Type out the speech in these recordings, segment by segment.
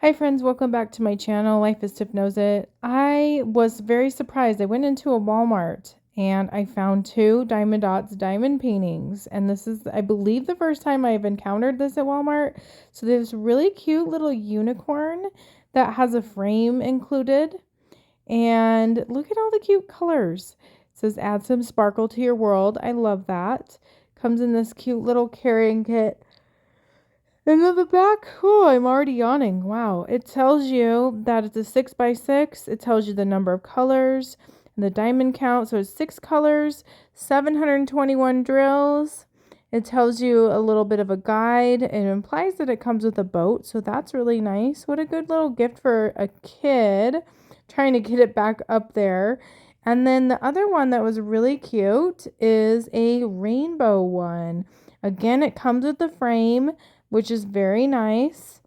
Hi friends, welcome back to my channel. Life is Tiff Knows It. I was very surprised. I went into a Walmart and I found two Diamond Dots diamond paintings. And this is, I believe, the first time I've encountered this at Walmart. So there's a really cute little unicorn that has a frame included. And look at all the cute colors. It says add some sparkle to your world. I love that. Comes in this cute little carrying kit. And then the back, oh, I'm already yawning. Wow. It tells you that it's a 6x6. It tells you the number of colors and the diamond count. So it's 6 colors, 721 drills. It tells you a little bit of a guide. It implies that it comes with a boat. So that's really nice. What a good little gift for a kid trying to get it back up there. And then the other one that was really cute is a rainbow one. Again, it comes with the frame, which is very nice.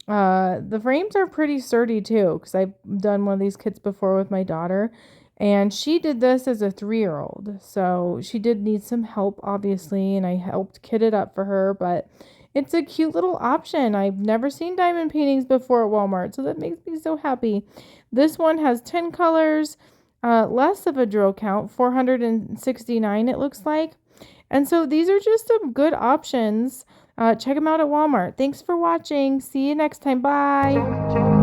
The frames are pretty sturdy too, because I've done one of these kits before with my daughter, and she did this as a 3-year-old. So she did need some help, obviously, and I helped kit it up for her, but it's a cute little option. I've never seen diamond paintings before at Walmart, so that makes me so happy. This one has 10 colors, less of a drill count, 469 it looks like. And so these are just some good options. Check them out at Walmart. Thanks for watching. See you next time. Bye.